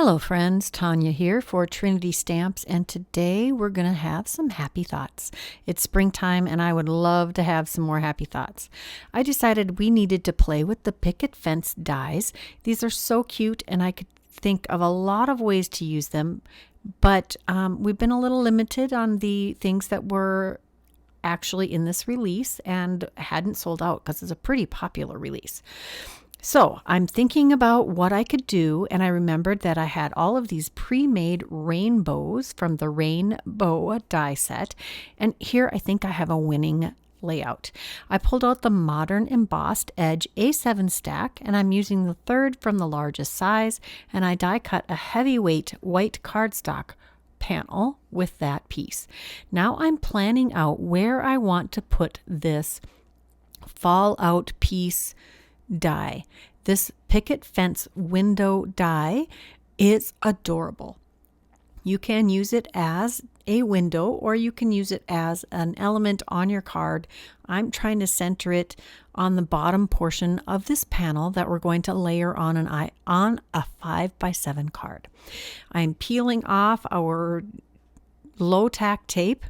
Hello friends, Tanya here for Trinity Stamps, and today we're going to have some happy thoughts. It's springtime and I would love to have some more happy thoughts. I decided we needed to play with the Picket fence dies. These are so cute and I could think of a lot of ways to use them, but we've been a little limited on the things that were actually in this release and hadn't sold out because it's a pretty popular release. So I'm thinking about what I could do, and I remembered that I had all of these pre-made rainbows from the Rainbow die set, and here I think I have a winning layout. I pulled out the modern embossed edge A7 stack, and I'm using the third from the largest size, and I die cut a heavyweight white cardstock panel with that piece. Now I'm planning out where I want to put this fallout piece die. This picket fence window die is adorable. You can use it as a window or you can use it as an element on your card. I'm trying to center it on the bottom portion of this panel that we're going to layer on a 5x7 card. I'm peeling off our low tack tape,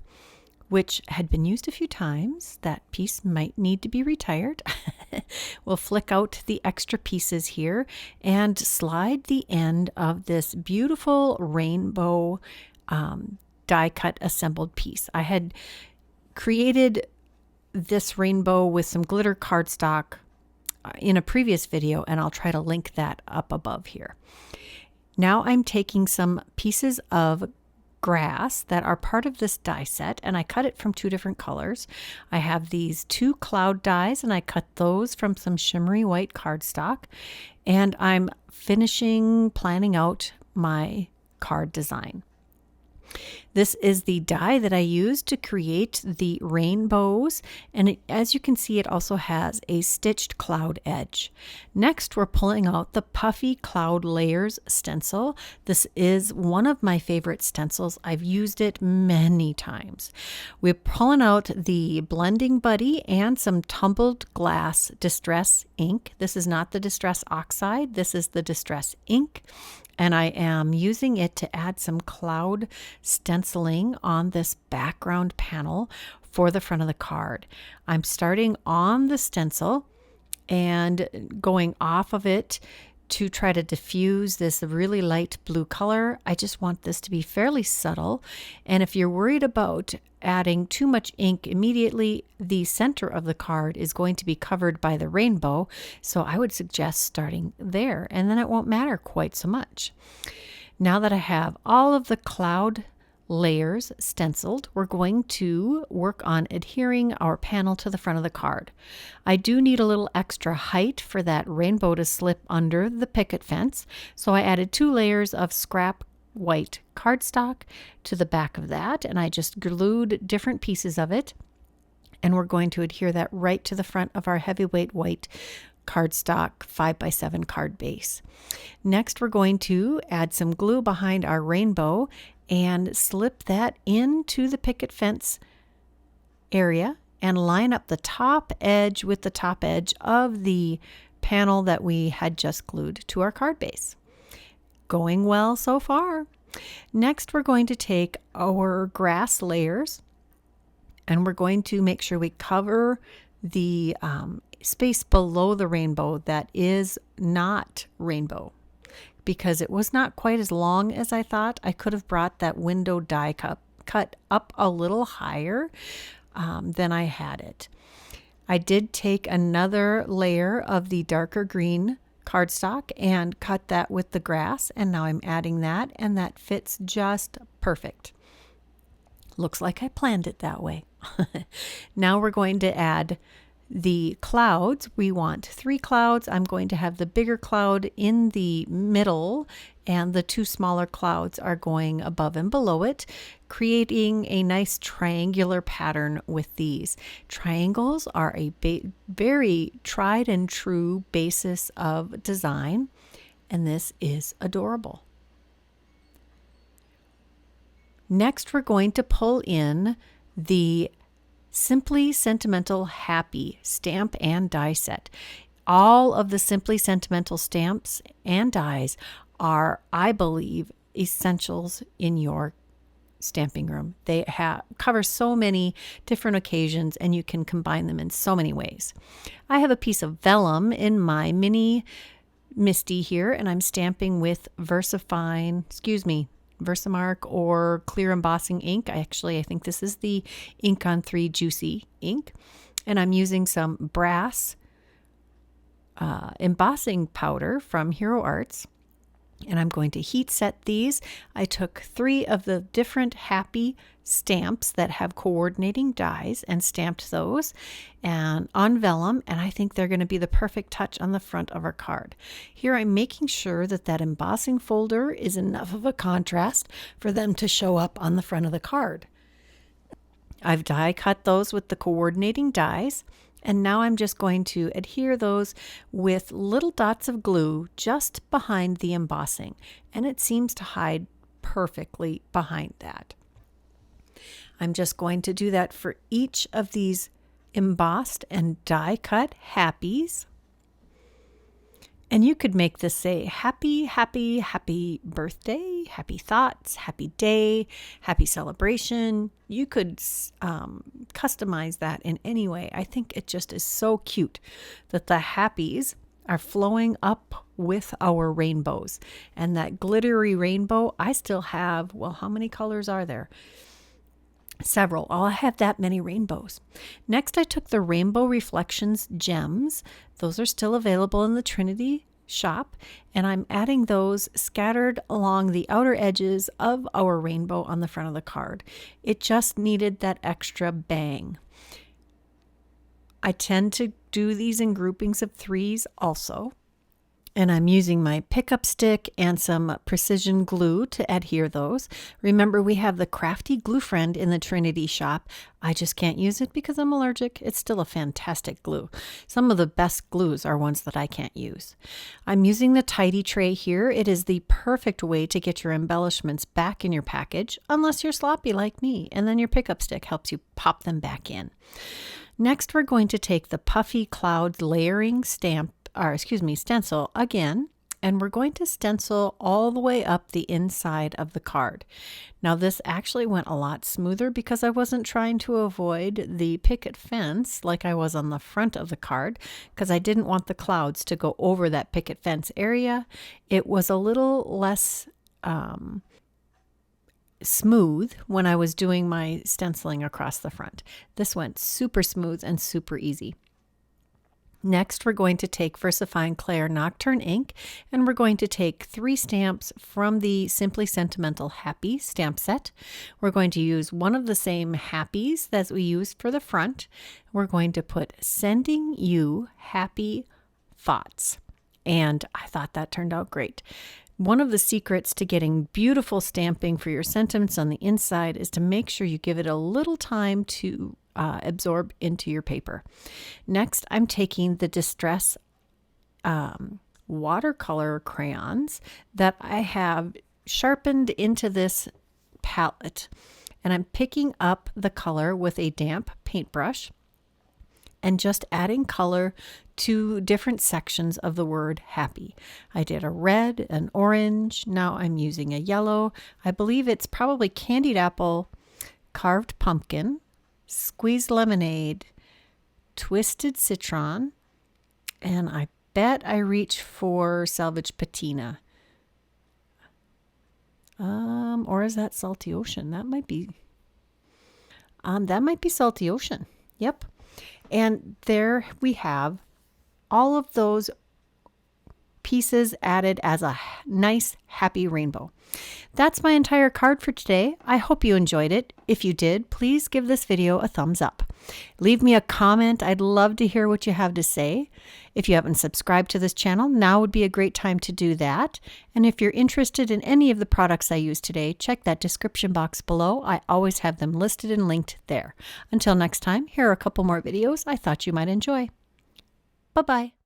which had been used a few times. That piece might need to be retired. We'll flick out the extra pieces here and slide the end of this beautiful rainbow die cut assembled piece. I had created this rainbow with some glitter cardstock in a previous video, and I'll try to link that up above here. Now I'm taking some pieces of grass that are part of this die set, and I cut it from two different colors. I have these two cloud dies, and I cut those from some shimmery white cardstock, and I'm planning out my card design. This is the die that I used to create the rainbows, and as you can see, it also has a stitched cloud edge. Next, we're pulling out the Puffy Cloud Layers stencil. This is one of my favorite stencils. I've used it many times. We're pulling out the Blending Buddy and some tumbled glass Distress ink. This is not the Distress Oxide, this is the Distress ink. And I am using it to add some cloud stenciling on this background panel for the front of the card. I'm starting on the stencil and going off of it to try to diffuse this really light blue color. I just want this to be fairly subtle. And if you're worried about adding too much ink immediately, the center of the card is going to be covered by the rainbow. So I would suggest starting there, and then it won't matter quite so much. Now that I have all of the cloud layers stenciled, we're going to work on adhering our panel to the front of the card. I do need a little extra height for that rainbow to slip under the picket fence, so I added 2 layers of scrap white cardstock to the back of that, and I just glued different pieces of it, and we're going to adhere that right to the front of our heavyweight white cardstock 5x7 card base. Next, we're going to add some glue behind our rainbow and slip that into the picket fence area and line up the top edge with the top edge of the panel that we had just glued to our card base. Going well so far. Next, we're going to take our grass layers and we're going to make sure we cover the space below the rainbow that is not rainbow, because it was not quite as long as I thought. I could have brought that window die cut up a little higher than I had it. I did take another layer of the darker green cardstock and cut that with the grass, and now I'm adding that, and that fits just perfect. Looks like I planned it that way. Now we're going to add the clouds. We want 3 clouds. I'm going to have the bigger cloud in the middle, and the 2 smaller clouds are going above and below it, creating a nice triangular pattern with these. Triangles are a very tried and true basis of design, and this is adorable. Next, we're going to pull in the Simply Sentimental Happy stamp and die set. All of the Simply Sentimental stamps and dies are, I believe, essentials in your stamping room. They cover so many different occasions, and you can combine them in so many ways. I have a piece of vellum in my mini Misty here, and I'm stamping with Versamark or clear embossing ink. I think this is the Ink on 3 Juicy ink, and I'm using some brass embossing powder from Hero Arts. And I'm going to heat set these. I took 3 of the different happy stamps that have coordinating dies and stamped those and on vellum, and I think they're going to be the perfect touch on the front of our card. Here I'm making sure that that embossing folder is enough of a contrast for them to show up on the front of the card. I've die cut those with the coordinating dies. And now I'm just going to adhere those with little dots of glue just behind the embossing. And it seems to hide perfectly behind that. I'm just going to do that for each of these embossed and die cut happies. And you could make this say happy, happy, happy birthday, happy thoughts, happy day, happy celebration. You could customize that in any way. I think it just is so cute that the happies are flowing up with our rainbows. And that glittery rainbow, I still have, well, how many colors are there? Several. I have that many rainbows. Next, I took the Rainbow Reflections gems. Those are still available in the Trinity shop, and I'm adding those scattered along the outer edges of our rainbow on the front of the card. It just needed that extra bang. I tend to do these in groupings of 3s also. And I'm using my pickup stick and some precision glue to adhere those. Remember, we have the Crafty Gluefriend in the Trinity shop. I just can't use it because I'm allergic. It's still a fantastic glue. Some of the best glues are ones that I can't use. I'm using the Tidy tray here. It is the perfect way to get your embellishments back in your package, unless you're sloppy like me, and then your pickup stick helps you pop them back in. Next, we're going to take the Puffy Cloud layering stencil again, and we're going to stencil all the way up the inside of the card. Now this actually went a lot smoother because I wasn't trying to avoid the picket fence like I was on the front of the card, because I didn't want the clouds to go over that picket fence area. It was a little less smooth when I was doing my stenciling across the front. This went super smooth and super easy. Next, we're going to take VersaFine Clair Nocturne ink, and we're going to take 3 stamps from the Simply Sentimental Happy stamp set. We're going to use one of the same happies that we used for the front. We're going to put Sending You Happy Thoughts, and I thought that turned out great. One of the secrets to getting beautiful stamping for your sentiments on the inside is to make sure you give it a little time to absorb into your paper. Next, I'm taking the Distress watercolor crayons that I have sharpened into this palette, and I'm picking up the color with a damp paintbrush and just adding color to different sections of the word happy. I did a red, an orange, now I'm using a yellow. I believe it's probably candied apple, carved pumpkin, squeezed lemonade, twisted citron, and I bet I reach for salvage patina. Or is that Salty Ocean? That might be Salty Ocean. Yep. And there we have all of those pieces added as a nice, happy rainbow. That's my entire card for today. I hope you enjoyed it. If you did, please give this video a thumbs up. Leave me a comment. I'd love to hear what you have to say. If you haven't subscribed to this channel, now would be a great time to do that. And if you're interested in any of the products I used today, check that description box below. I always have them listed and linked there. Until next time, here are a couple more videos I thought you might enjoy. Bye-bye.